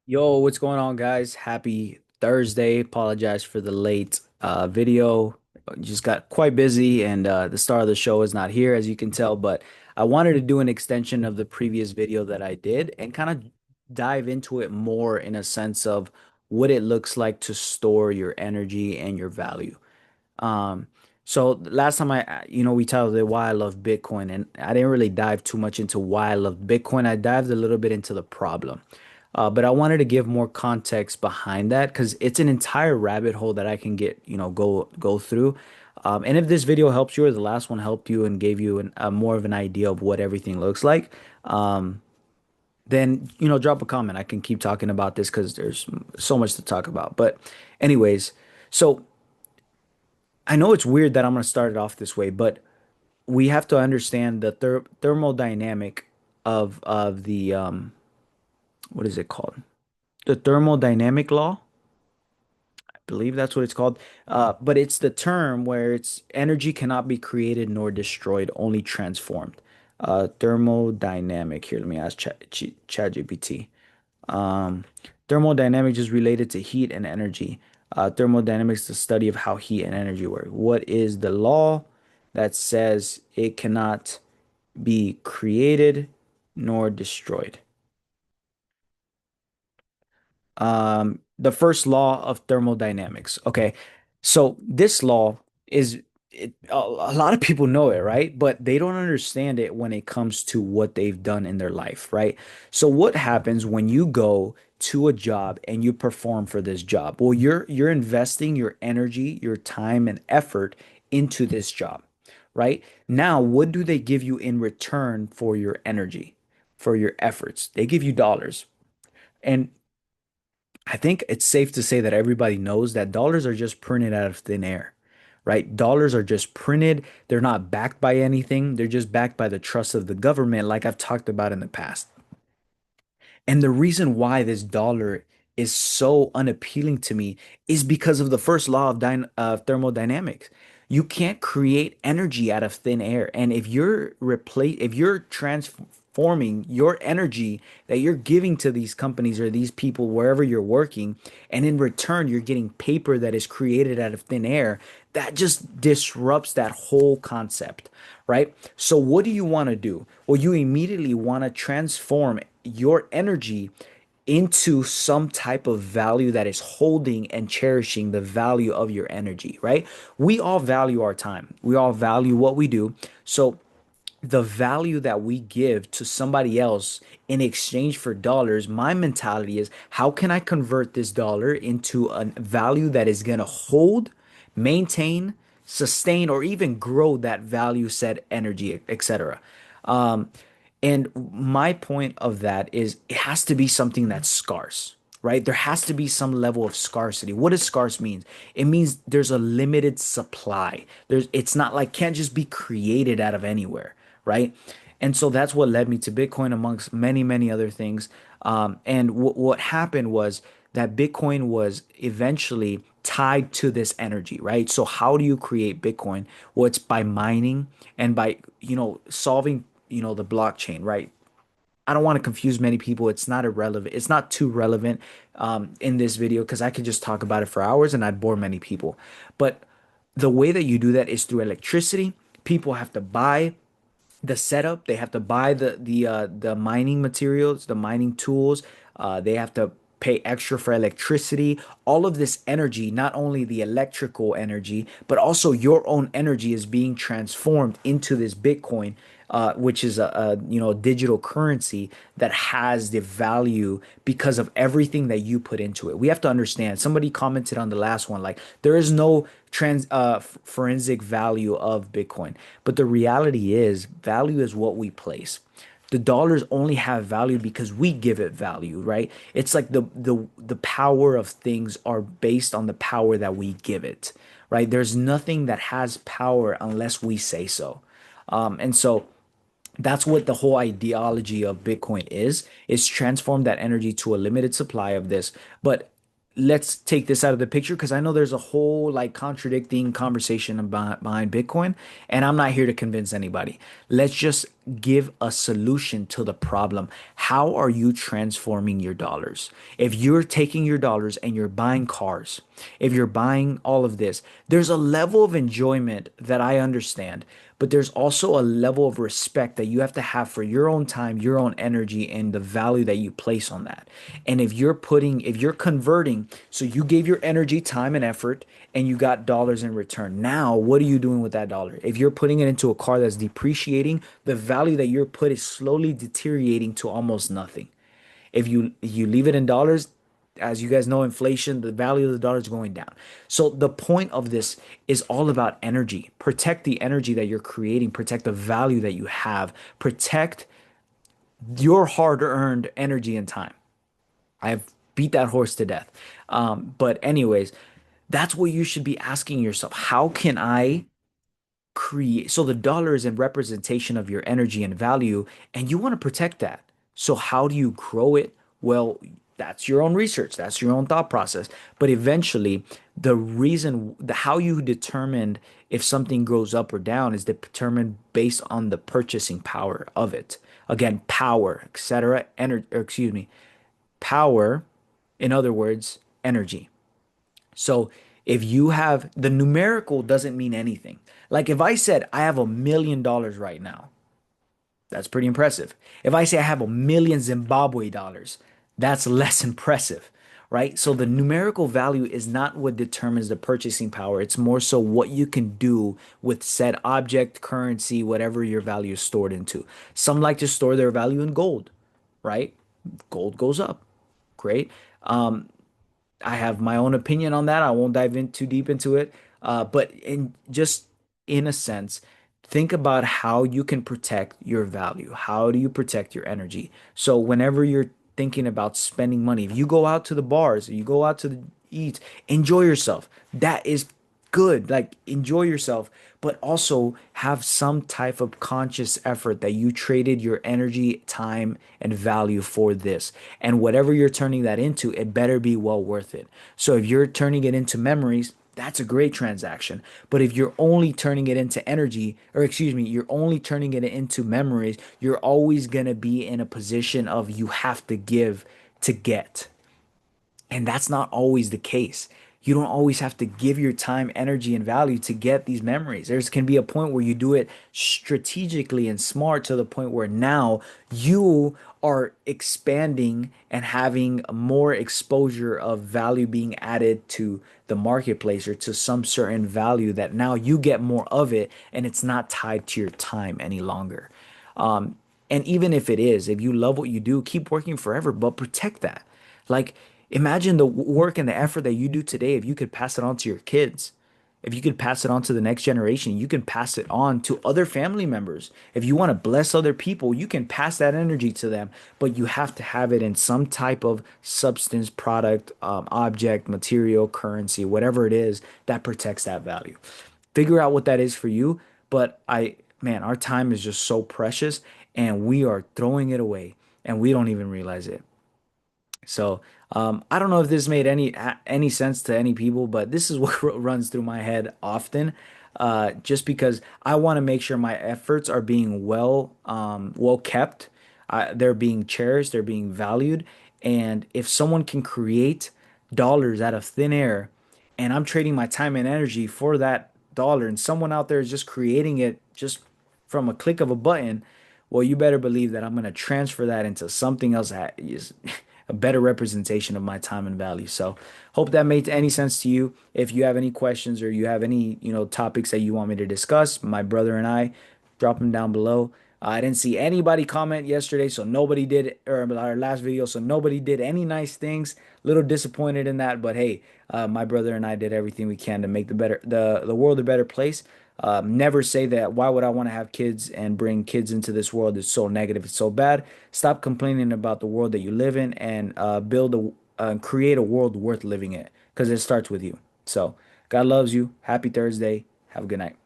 Yo, what's going on, guys? Happy Thursday. Apologize for the late video. Just got quite busy, and the star of the show is not here, as you can tell. But I wanted to do an extension of the previous video that I did and kind of dive into it more in a sense of what it looks like to store your energy and your value. Um, so last time we titled it Why I Love Bitcoin, and I didn't really dive too much into why I love Bitcoin. I dived a little bit into the problem. But I wanted to give more context behind that because it's an entire rabbit hole that I can go through. And if this video helps you or the last one helped you and gave you a more of an idea of what everything looks like, then drop a comment. I can keep talking about this because there's so much to talk about. But anyways, so I know it's weird that I'm going to start it off this way, but we have to understand the thermodynamic of the what is it called? The thermodynamic law. I believe that's what it's called. But it's the term where it's energy cannot be created nor destroyed, only transformed. Thermodynamic. Here, let me ask ChatGPT. Um, Thermodynamics is related to heat and energy. Thermodynamics is the study of how heat and energy work. What is the law that says it cannot be created nor destroyed? The first law of thermodynamics. Okay. So this law is a lot of people know it, right? But they don't understand it when it comes to what they've done in their life, right? So what happens when you go to a job and you perform for this job? Well, you're investing your energy, your time and effort into this job, right? Now, what do they give you in return for your energy, for your efforts? They give you dollars. And I think it's safe to say that everybody knows that dollars are just printed out of thin air, right? Dollars are just printed. They're not backed by anything. They're just backed by the trust of the government, like I've talked about in the past. And the reason why this dollar is so unappealing to me is because of the first law of thermodynamics. You can't create energy out of thin air. And if you're transforming your energy that you're giving to these companies or these people wherever you're working, and in return you're getting paper that is created out of thin air, that just disrupts that whole concept, right? So what do you want to do? Well, you immediately want to transform your energy into some type of value that is holding and cherishing the value of your energy, right? We all value our time. We all value what we do. So the value that we give to somebody else in exchange for dollars, my mentality is how can I convert this dollar into a value that is going to hold, maintain, sustain, or even grow that value set energy, etc. Um, and my point of that is it has to be something that's scarce, right? There has to be some level of scarcity. What does scarce mean? It means there's a limited supply. It's not like can't just be created out of anywhere, right? And so that's what led me to Bitcoin amongst many, many other things. And what happened was that Bitcoin was eventually tied to this energy, right? So how do you create Bitcoin? Well, it's by mining and by, solving, the blockchain, right? I don't want to confuse many people. It's not irrelevant. It's not too relevant in this video because I could just talk about it for hours and I'd bore many people. But the way that you do that is through electricity. People have to buy the setup. They have to buy the mining materials, the mining tools. They have to pay extra for electricity. All of this energy, not only the electrical energy, but also your own energy is being transformed into this Bitcoin, which is a digital currency that has the value because of everything that you put into it. We have to understand. Somebody commented on the last one, like there is no forensic value of Bitcoin. But the reality is, value is what we place. The dollars only have value because we give it value, right? It's like the power of things are based on the power that we give it, right? There's nothing that has power unless we say so. And so that's what the whole ideology of Bitcoin is transform that energy to a limited supply of this. But let's take this out of the picture because I know there's a whole like contradicting conversation about behind Bitcoin, and I'm not here to convince anybody. Let's just give a solution to the problem. How are you transforming your dollars? If you're taking your dollars and you're buying cars, if you're buying all of this, there's a level of enjoyment that I understand, but there's also a level of respect that you have to have for your own time, your own energy, and the value that you place on that. And if you're converting, so you gave your energy, time, and effort, and you got dollars in return. Now, what are you doing with that dollar? If you're putting it into a car that's depreciating, the value that you're put is slowly deteriorating to almost nothing. If you leave it in dollars, as you guys know, inflation, the value of the dollar is going down. So the point of this is all about energy. Protect the energy that you're creating, protect the value that you have, protect your hard-earned energy and time. I've beat that horse to death. But anyways, that's what you should be asking yourself. How can I create? So the dollar is a representation of your energy and value, and you want to protect that. So how do you grow it? Well, that's your own research, that's your own thought process. But eventually, how you determine if something goes up or down is determined based on the purchasing power of it. Again, power, etc. Energy, or excuse me, power, in other words, energy. So if you have the numerical doesn't mean anything. Like if I said I have $1 million right now, that's pretty impressive. If I say I have 1 million Zimbabwe dollars, that's less impressive, right? So the numerical value is not what determines the purchasing power. It's more so what you can do with said object, currency, whatever your value is stored into. Some like to store their value in gold, right? Gold goes up. Great. I have my own opinion on that. I won't dive in too deep into it. But in a sense, think about how you can protect your value. How do you protect your energy? So whenever you're thinking about spending money, if you go out to the bars, you go out to the eat, enjoy yourself. That is good. Like enjoy yourself, but also have some type of conscious effort that you traded your energy, time, and value for this. And whatever you're turning that into, it better be well worth it. So if you're turning it into memories, that's a great transaction. But if you're only turning it into energy, or excuse me, you're only turning it into memories, you're always going to be in a position of you have to give to get. And that's not always the case. You don't always have to give your time, energy, and value to get these memories. There's can be a point where you do it strategically and smart to the point where now you are expanding and having more exposure of value being added to the marketplace or to some certain value that now you get more of it and it's not tied to your time any longer. Um, and even if it is, if you love what you do, keep working forever, but protect that. Like, imagine the work and the effort that you do today if you could pass it on to your kids. If you could pass it on to the next generation, you can pass it on to other family members. If you want to bless other people, you can pass that energy to them, but you have to have it in some type of substance, product, object, material, currency, whatever it is that protects that value. Figure out what that is for you. But man, our time is just so precious and we are throwing it away and we don't even realize it. So I don't know if this made any sense to any people, but this is what runs through my head often. Just because I want to make sure my efforts are being well kept, they're being cherished, they're being valued, and if someone can create dollars out of thin air, and I'm trading my time and energy for that dollar, and someone out there is just creating it just from a click of a button, well, you better believe that I'm going to transfer that into something else that is a better representation of my time and value. So, hope that made any sense to you. If you have any questions or you have any, topics that you want me to discuss, my brother and I, drop them down below. I didn't see anybody comment yesterday, so nobody did, or our last video, so nobody did any nice things. Little disappointed in that, but hey, my brother and I did everything we can to make the world a better place. Never say that. Why would I want to have kids and bring kids into this world? It's so negative. It's so bad. Stop complaining about the world that you live in and create a world worth living in because it starts with you. So, God loves you. Happy Thursday. Have a good night.